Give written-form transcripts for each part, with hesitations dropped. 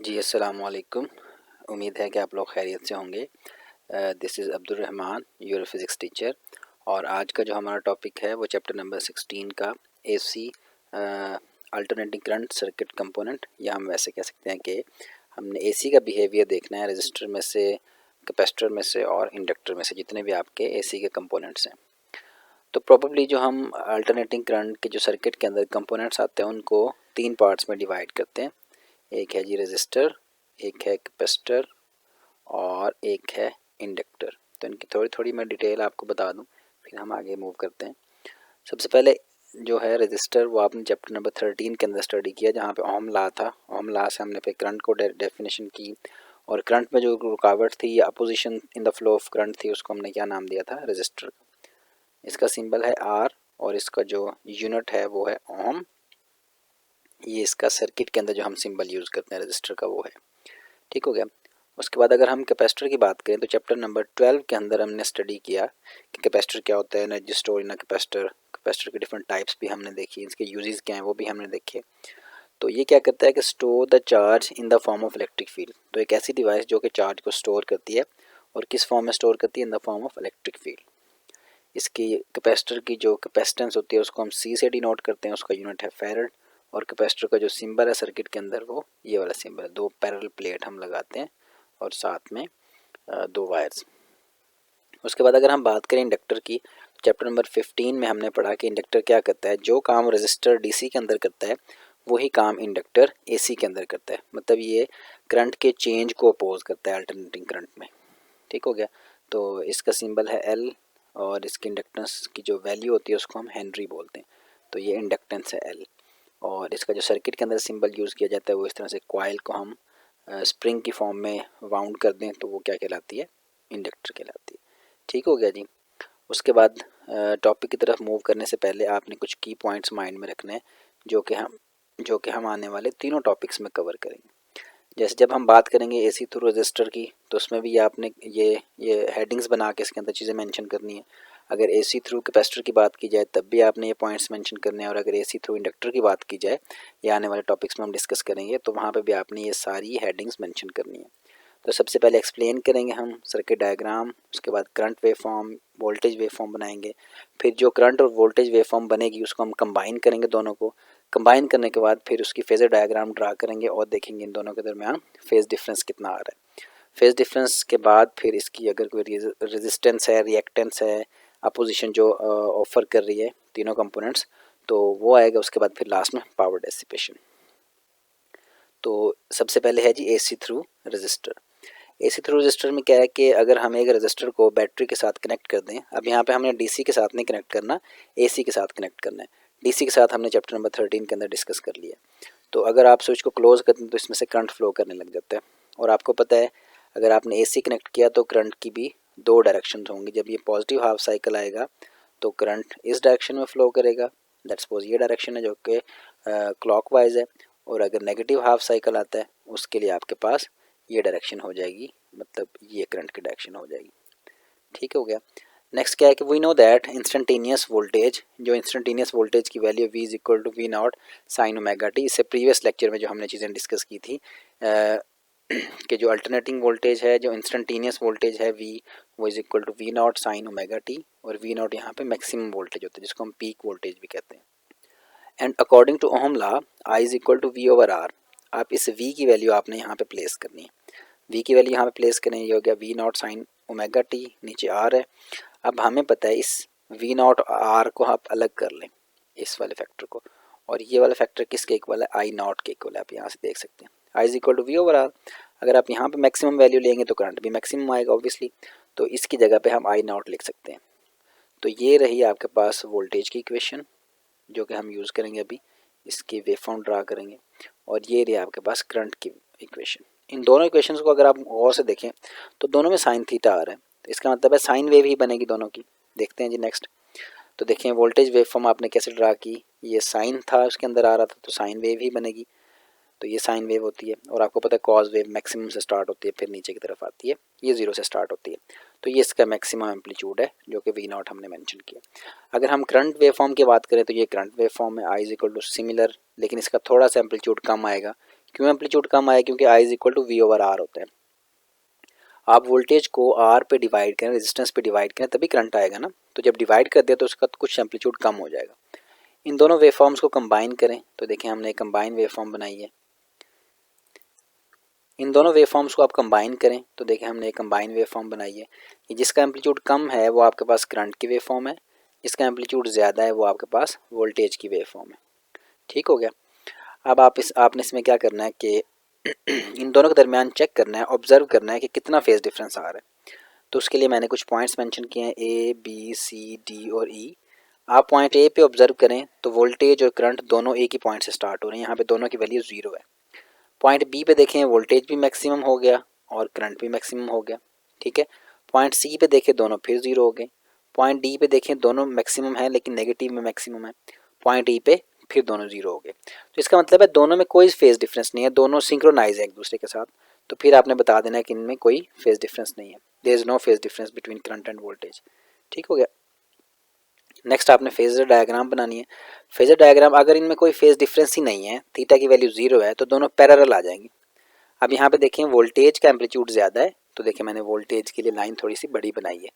जी अस्सलाम वालेकुम। उम्मीद है कि आप लोग खैरियत से होंगे। This is Abdul Rahman, your physics teacher. और आज का जो हमारा टॉपिक है वो चैप्टर नंबर 16 का AC alternating current circuit component, या हम वैसे कह सकते हैं कि हमने एसी का बिहेवियर देखना है रजिस्टर में से, कैपेसिटर में से और इंडक्टर में से, जितने भी आपके एसी के कंपोनेंट्स हैं। तो प्रोबेबली जो हम अल्टरनेटिंग करंट के जो सर्किट के अंदर कंपोनेंट्स आते हैं उनको 3 पार्ट्स में डिवाइड करते हैं। एक है जी रजिस्टर, एक है कैपेसिटर और एक है इंडक्टर। तो इनकी थोड़ी थोड़ी मैं डिटेल आपको बता दूं, फिर हम आगे मूव करते हैं। सबसे पहले जो है रजिस्टर, वो आपने चैप्टर नंबर 13 के अंदर स्टडी किया, जहाँ पे ओम लॉ था। ओम लॉ से हमने फिर करंट को डेफिनेशन की, और करंट में जो रुकावट थी या opposition in the flow of current थी, उसको हमने क्या नाम दिया था? रजिस्टर। इसका सिंबल है आर और इसका जो यूनिट है वो है ओम। ये इसका सर्किट के अंदर जो हम सिंबल यूज़ करते हैं रजिस्टर का वो है। ठीक हो गया। उसके बाद अगर हम कैपेसिटर की बात करें तो चैप्टर नंबर 12 के अंदर हमने स्टडी किया कि कैपेसिटर क्या होता है, energy store in capacitor. Capacitor के डिफरेंट टाइप्स भी हमने देखी, इसके यूजेस क्या हैं वो भी हमने देखे। तो ये क्या करता है कि store the charge in the form of electric field. तो एक ऐसी डिवाइस जो कि चार्ज को स्टोर करती है, और किस फॉर्म में स्टोर करती है? In the form of electric field. इसकी कैपेसिटर की जो कैपेसिटेंस होती है उसको हम सी से डिनोट करते हैं, उसका यूनिट है फैरड। और कैपेसिटर का जो सिंबल है सर्किट के अंदर वो ये वाला सिंबल है। दो पैरेलल प्लेट हम लगाते हैं और साथ में दो वायर्स। उसके बाद अगर हम बात करें इंडक्टर की, चैप्टर नंबर 15 में हमने पढ़ा कि इंडक्टर क्या करता है। जो काम रजिस्टर डीसी के अंदर करता है वही काम इंडक्टर एसी के अंदर करता है। मतलब ये करंट के चेंज को अपोज करता है अल्टरनेटिंग करंट में। ठीक हो गया। तो इसका सिंबल है एल, और इसकी इंडक्टेंस की जो वैल्यू होती है उसको हम हेनरी बोलते हैं। तो ये इंडक्टेंस है एल। और इसका जो सर्किट के अंदर सिंबल यूज़ किया जाता है वो इस तरह से, कॉइल को हम स्प्रिंग की फॉर्म में वाउंड कर दें तो वो क्या कहलाती है? इंडक्टर कहलाती है। ठीक हो गया जी। उसके बाद टॉपिक की तरफ मूव करने से पहले आपने कुछ की पॉइंट्स माइंड में रखने हैं, जो कि हम आने वाले तीनों टॉपिक्स में कवर करेंगे। जैसे जब हम बात करेंगे एसी थ्रू रजिस्टर की, तो उसमें भी आपने ये हेडिंग्स बना के इसके अंदर चीज़ें मेंशन करनी है। अगर एसी थ्रू कैपेसिटर की बात की जाए तब भी आपने ये पॉइंट्स मेंशन करने हैं, और अगर एसी थ्रू इंडक्टर की बात की जाए, ये आने वाले टॉपिक्स में हम डिस्कस करेंगे, तो वहाँ पे भी आपने ये सारी हेडिंग्स मेंशन करनी है। तो सबसे पहले एक्सप्लेन करेंगे हम सर्किट डायग्राम, उसके बाद current wave form, voltage wave form बनाएंगे। फिर जो करंट और वोल्टेज वेव फॉर्म बनेगी उसको हम कंबाइन करेंगे, दोनों को कंबाइन करने के बाद फिर उसकी फेजर डायग्राम ड्रा करेंगे और देखेंगे इन दोनों के दरमियान फेज डिफरेंस कितना आ रहा है। फेज डिफरेंस के बाद फिर इसकी अगर कोई रेजिस्टेंस है, रिएक्टेंस है, अपोजिशन जो ऑफर कर रही है तीनों कंपोनेंट्स, तो वो आएगा। उसके बाद फिर लास्ट में पावर डेसिपेशन। तो सबसे पहले है जी AC through register. AC through register में क्या है कि अगर हम एक रजिस्टर को बैटरी के साथ कनेक्ट कर दें, अब यहाँ पे हमने डीसी के साथ नहीं कनेक्ट करना, एसी के साथ कनेक्ट करना है। डीसी के साथ हमने चैप्टर नंबर 13 के अंदर डिस्कस कर लिया। तो अगर आप स्विच को क्लोज कर दें तो इसमें से करंट फ्लो करने लग जाता है। और आपको पता है अगर आपने एसी कनेक्ट किया तो करंट की भी दो डायरेक्शन होंगी। जब ये पॉजिटिव हाफ साइकिल आएगा तो करंट इस डायरेक्शन में फ्लो करेगा, दैट सपोज ये डायरेक्शन है जो कि क्लॉकवाइज है। और अगर नेगेटिव हाफ साइकिल आता है उसके लिए आपके पास ये डायरेक्शन हो जाएगी, मतलब ये करंट की डायरेक्शन हो जाएगी। ठीक हो गया। नेक्स्ट क्या है कि we know that instantaneous voltage, जो इंस्टेंटेनियस वोल्टेज की value v is equal to V naught sine omega T. इससे प्रीवियस लेक्चर में जो हमने चीज़ें डिस्कस की थी कि जो अल्टरनेटिंग वोल्टेज है, जो इंस्टेंटेनियस वोल्टेज है v, वो is equal to V naught sine omega T. और वी नॉट यहाँ पे मैक्सिमम वोल्टेज होता है जिसको हम पीक वोल्टेज भी कहते हैं। And according to Ohm law I is equal to V over R. आप इस v की वैल्यू आपने यहाँ पे प्लेस करनी है। v की वैल्यू यहाँ पे प्लेस करें, ये हो गया V naught sine omega T, नीचे r है। अब हमें पता है इस वी नॉट आर को आप अलग कर लें, इस वाले फैक्टर को, और ये वाला फैक्टर किसके इक्वल है? आई नॉट के इक्वल है। आप यहाँ से देख सकते हैं I is equal to V over R. अगर आप यहाँ पे मैक्सिमम वैल्यू लेंगे तो करंट भी मैक्सिमम आएगा ऑब्वियसली, तो इसकी जगह पे हम आई नॉट लिख सकते हैं। तो ये रही आपके पास वोल्टेज की इक्वेशन जो कि हम यूज़ करेंगे अभी, इसकी वेव फॉर्म ड्रा करेंगे। और ये रही आपके पास करंट की इक्वेशन। इन दोनों इक्वेशंस को अगर आप गौर से देखें तो दोनों में साइन थीटा आ रहा है, तो इसका मतलब है साइन वेव ही बनेगी दोनों की। देखते हैं जी नेक्स्ट। तो देखिए वोल्टेज वेव फॉर्म आपने कैसे ड्रा की, ये साइन था उसके अंदर आ रहा था तो साइन वेव ही बनेगी। तो ये साइन वेव होती है, और आपको पता है कॉस वेव मैक्सिमम से स्टार्ट होती है फिर नीचे की तरफ आती है, ये जीरो से स्टार्ट होती है। तो ये इसका मैक्सिमम एम्पलीट्यूड है जो कि वी नॉट हमने मेंशन किया। अगर हम करंट वेव फॉर्म की बात करें तो ये करंट वेव फॉर्म है, आई इज इक्वल टू सिमिलर, लेकिन इसका थोड़ा सा एम्पलीट्यूड कम आएगा क्यों एम्पलीट्यूड कम आया? क्योंकि I is equal to V over R होता है। आप वोल्टेज को आर पे डिवाइड करें, रेजिस्टेंस पे डिवाइड करें, तभी करंट आएगा ना। तो जब डिवाइड कर दिया तो उसका कुछ एम्पलीट्यूड कम हो जाएगा। इन दोनों वेवफॉर्म्स को कंबाइन करें तो देखें हमने एक कंबाइन वेवफॉर्म बनाई है। इन दोनों वेवफॉर्म्स को आप कंबाइन करें तो देखें हमने एक कंबाइन वेवफॉर्म बनाई है। जिसका एम्पलीट्यूड कम है वो आपके पास करंट की वेवफॉर्म है, जिसका एम्पलीट्यूड ज़्यादा है वो आपके पास वोल्टेज की वेवफॉर्म है। ठीक हो गया। अब आपने इसमें क्या करना है कि इन दोनों के दरमियान चेक करना है, ऑब्जर्व करना है कि कितना फेज डिफरेंस आ रहा है। तो उसके लिए मैंने कुछ पॉइंट्स मेंशन किए हैं, ए बी सी डी और ई। आप पॉइंट ए पे ऑब्जर्व करें तो वोल्टेज और करंट दोनों एक ही पॉइंट से स्टार्ट हो रहे हैं, यहाँ पे दोनों की वैल्यू 0 है। पॉइंट बी पे देखें वोल्टेज भी मैक्सिमम हो गया और करंट भी मैक्सिमम हो गया। ठीक है। पॉइंट सी पे देखें दोनों फिर 0 हो गए। पॉइंट डी पे देखें दोनों मैक्सिमम है लेकिन नेगेटिव में मैक्सिमम है। पॉइंट ई पे फिर दोनों 0 हो गए। तो इसका मतलब है दोनों में कोई फेज डिफरेंस नहीं है, दोनों सिंक्रोनाइज है एक दूसरे के साथ। तो फिर आपने बता देना है कि इनमें कोई फेज डिफरेंस नहीं है, there is no phase difference between current and voltage. ठीक हो गया। नेक्स्ट आपने फेजर डायग्राम बनानी है। फेजर डायग्राम अगर इनमें कोई फेज डिफरेंस ही नहीं है, थीटा की वैल्यू 0 है, तो दोनों पैरेलल आ जाएंगे। अब यहाँ पे देखें वोल्टेज का एम्पलीट्यूड ज़्यादा है तो देखिए मैंने वोल्टेज के लिए लाइन थोड़ी सी बड़ी बनाई है।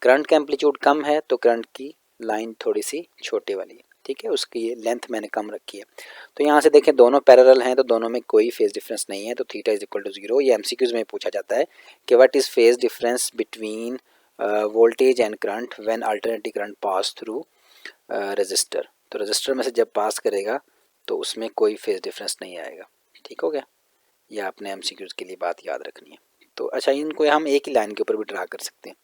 करंट का एम्पलीट्यूड कम है तो करंट की लाइन थोड़ी सी छोटी वाली है। ठीक है, उसकी लेंथ मैंने कम रखी है। तो यहाँ से देखें दोनों पैरेलल हैं तो दोनों में कोई फेज डिफरेंस नहीं है, तो थीटा इज इक्वल टू 0। ये एमसीक्यूज में पूछा जाता है कि what is phase difference between voltage and current when alternating current pass through register. तो रजिस्टर में से जब पास करेगा तो उसमें कोई फेज डिफरेंस नहीं आएगा। ठीक हो गया। ये आपने एमसीक्यूज के लिए बात याद रखनी है। तो अच्छा, इनको हम एक ही लाइन के ऊपर भी ड्रा कर सकते हैं।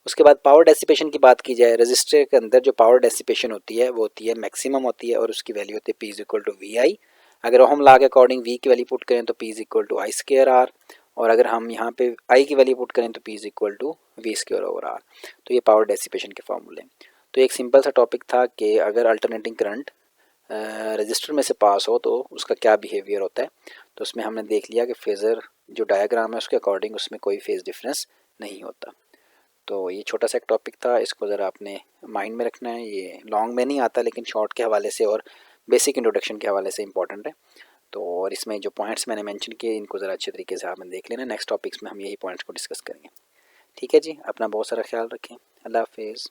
उसके बाद पावर डेसिपेशन की बात की जाए, रजिस्टर के अंदर जो पावर डेसिपेशन होती है वो होती है मैक्सिमम होती है और उसकी वैल्यू होती है P is equal to V I. अगर ओहम लॉ के अकॉर्डिंग वी की वैल्यू पुट करें तो P is equal to I square R, और अगर हम यहाँ पे आई की वैल्यू पुट करें तो P is equal to V square over R. तो ये पावर डेसिपेशन के फॉर्मूले। तो एक सिंपल सा टॉपिक था कि अगर अल्टरनेटिंग करंट रजिस्टर में से पास हो तो उसका क्या बिहेवियर होता है। तो उसमें हमने देख लिया कि फेज़र जो डायग्राम है उसके अकॉर्डिंग उसमें कोई फेज़ डिफरेंस नहीं होता। तो ये छोटा सा एक टॉपिक था, इसको ज़रा आपने माइंड में रखना है। ये लॉन्ग में नहीं आता लेकिन शॉर्ट के हवाले से और बेसिक इंट्रोडक्शन के हवाले से इंपॉर्टेंट है। तो और इसमें जो पॉइंट्स मैंने मेंशन किए इनको ज़रा अच्छे तरीके से आपने देख लेना। नेक्स्ट टॉपिक्स में हम यही पॉइंट्स को डिस्कस करेंगे। ठीक है जी, अपना बहुत सारा ख्याल रखें। अल्लाह हाफिज़।